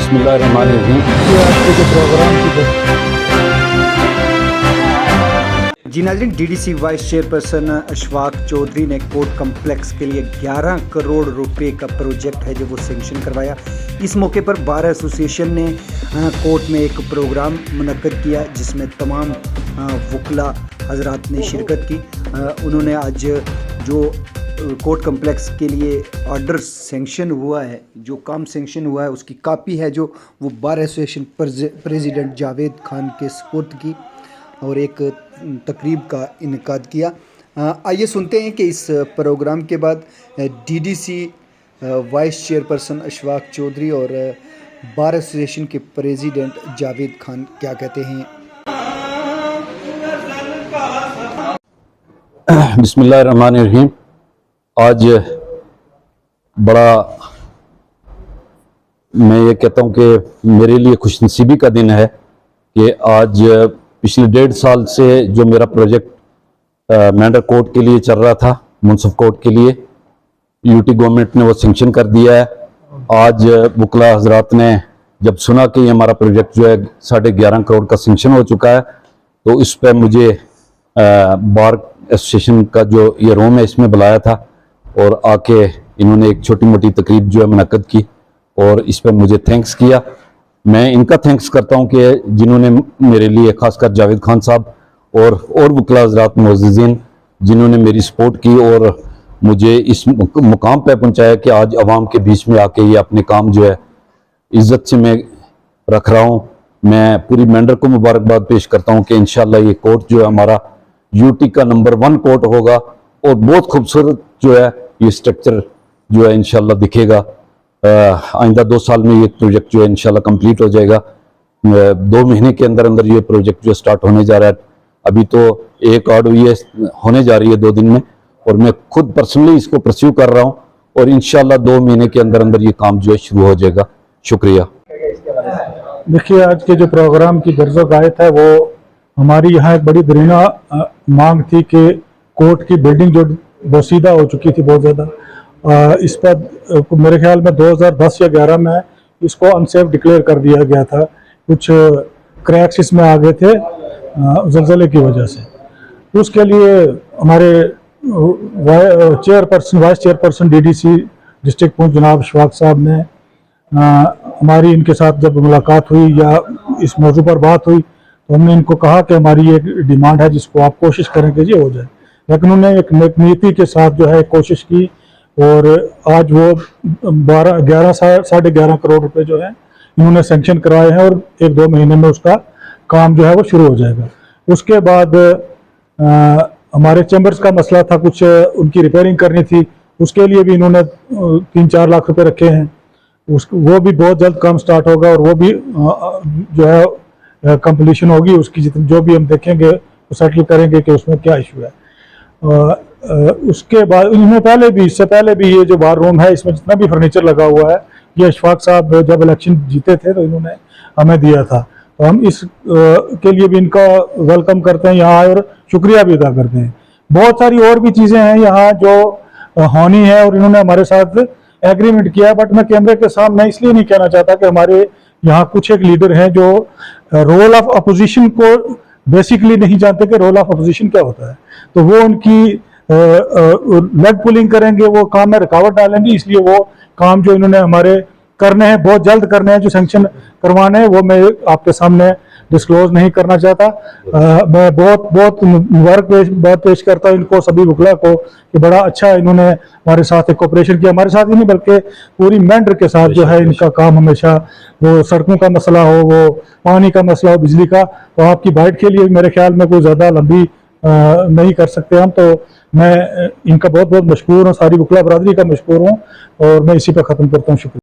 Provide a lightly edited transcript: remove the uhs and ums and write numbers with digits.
बिस्मिल्लाहिर्रहमानिर्रहीम। जी नाज़रीन, DDC vice chairperson Ashfaq Chaudhary ने कोर्ट कम्प्लेक्स के लिए 11 करोड़ रुपए का प्रोजेक्ट है जो वो सेंक्शन करवाया। इस मौके पर बार एसोसिएशन ने कोर्ट में एक प्रोग्राम मुनक्कद किया जिसमें तमाम वकला हजरात ने शिरकत की। उन्होंने आज जो कोर्ट कम्प्लेक्स के लिए ऑर्डर सेंक्शन हुआ है, जो काम सेंक्शन हुआ है, उसकी कापी है जो वो bar association president Javed Khan के सुपुर्द की और एक तकरीब का इनेकाद किया। आइए सुनते हैं कि इस प्रोग्राम के बाद DDC vice chairperson Ashfaq Chaudhary और बार एसोसिएशन के प्रेसिडेंट जावेद खान क्या कहते हैं। बिस्मिल्लाहिर्रहमानिर्रहीम। आज बड़ा मैं ये कहता हूँ कि मेरे लिए खुशनसीबी का दिन है कि आज पिछले 1.5 साल से जो मेरा प्रोजेक्ट मेंढर कोर्ट के लिए चल रहा था, मुनसिफ कोर्ट के लिए, यूटी गवर्नमेंट ने वो सेंक्शन कर दिया है। आज वकला हजरात ने जब सुना कि ये हमारा प्रोजेक्ट जो है 11.5 करोड़ का सेंक्शन हो चुका है, तो इस पर मुझे बार एसोसिएशन का जो ये रूम है इसमें बुलाया था और आके इन्होंने एक छोटी मोटी तकरीब जो है मुनक्कद की और इस पर मुझे थैंक्स किया। मैं इनका थैंक्स करता हूं कि जिन्होंने मेरे लिए, खासकर जावेद खान साहब और वकला हजरात मुअज़्ज़िज़ीन, जिन्होंने मेरी सपोर्ट की और मुझे इस मुकाम पर पहुंचाया कि आज अवाम के बीच में आके ये अपने काम जो है इज़्ज़त से मैं रख रहा हूँ। मैं पूरी मेंढर को मुबारकबाद पेश करता हूँ कि इंशाल्लाह ये कोर्ट जो है हमारा यूटी का नंबर 1 कोर्ट होगा और बहुत खूबसूरत जो है ये स्ट्रक्चर जो है इंशाल्लाह दिखेगा। आइंदा 2 साल में ये प्रोजेक्ट जो है इंशाल्लाह कंप्लीट हो जाएगा। 2 महीने के अंदर अंदर ये प्रोजेक्ट जो स्टार्ट होने जा रहा है। अभी तो एक ऑर्ड हुई है, होने जा रही है 2 दिन में, और मैं खुद पर्सनली इसको परस्यू कर रहा हूँ और इंशाल्लाह 2 महीने के अंदर अंदर ये काम जो है शुरू हो जाएगा। शुक्रिया। देखिए, आज के जो प्रोग्राम की गर्ज़ो गायत है वो हमारी यहाँ एक बड़ी दरीना मांग थी कि कोर्ट की बिल्डिंग जो बोसीदा हो चुकी थी बहुत ज़्यादा, इस पर मेरे ख्याल में 2010 या 11 में इसको अनसेफ डिक्लेयर कर दिया गया था। कुछ क्रैक्स इसमें आ गए थे ज़लज़ले की वजह से। उसके लिए हमारे vice chairperson DDC district Poonch जनाब अशफाक साहब ने हमारी इनके साथ जब मुलाकात हुई या इस मौजू पर बात हुई तो हमने इनको कहा कि हमारी एक डिमांड है जिसको आप कोशिश करें कि ये हो जाए। लेकिन उन्होंने एक नीति के साथ जो है कोशिश की और आज वो 11.5 करोड़ रुपए जो है इन्होंने सेंक्शन करवाए हैं और 1-2 महीने में उसका काम जो है वो शुरू हो जाएगा। उसके बाद हमारे चैम्बर्स का मसला था, कुछ उनकी रिपेयरिंग करनी थी, उसके लिए भी इन्होंने 3-4 लाख रुपए रखे हैं। वो भी बहुत जल्द काम स्टार्ट होगा और वो भी जो है कंप्लीशन होगी उसकी। जो भी हम देखेंगे वो सेटल करेंगे कि उसमें क्या इशू है। उसके बाद इससे पहले भी ये जो बार रूम है इसमें जितना भी फर्नीचर लगा हुआ है ये अशफाक साहब जब इलेक्शन जीते थे तो इन्होंने हमें दिया था। तो हम इस के लिए भी इनका वेलकम करते हैं यहाँ और शुक्रिया भी अदा करते हैं। बहुत सारी और भी चीज़ें हैं यहाँ जो होनी है और इन्होंने हमारे साथ एग्रीमेंट किया है, बट मैं कैमरे के सामने इसलिए नहीं कहना चाहता कि हमारे यहाँ कुछ एक लीडर हैं जो रोल ऑफ अपोजिशन को बेसिकली नहीं जानते कि रोल ऑफ अपोजिशन क्या होता है। तो वो उनकी लेग पुलिंग करेंगे, वो काम में रुकावट डालेंगे। इसलिए वो काम जो इन्होंने हमारे करने हैं, बहुत जल्द करने हैं, जो सेंक्शन करवाने हैं, वो मैं आपके सामने डिस्क्लोज नहीं करना चाहता। मैं बहुत मुबारकबाद पेश करता हूँ इनको, सभी वकला को, कि बड़ा अच्छा इन्होंने हमारे साथ एक कोऑपरेशन किया। हमारे साथ ही नहीं बल्कि पूरी मेंढर के साथ जो है इनका काम हमेशा, वो सड़कों का मसला हो, वो पानी का मसला हो, बिजली का। तो आपकी बाइट के लिए मेरे ख्याल में कोई ज़्यादा लंबी नहीं कर सकते हम। तो मैं इनका बहुत मशकूर हूँ, सारी वकला बरादरी का मशकूर हूँ और मैं इसी पर ख़त्म करता हूँ। शुक्रिया।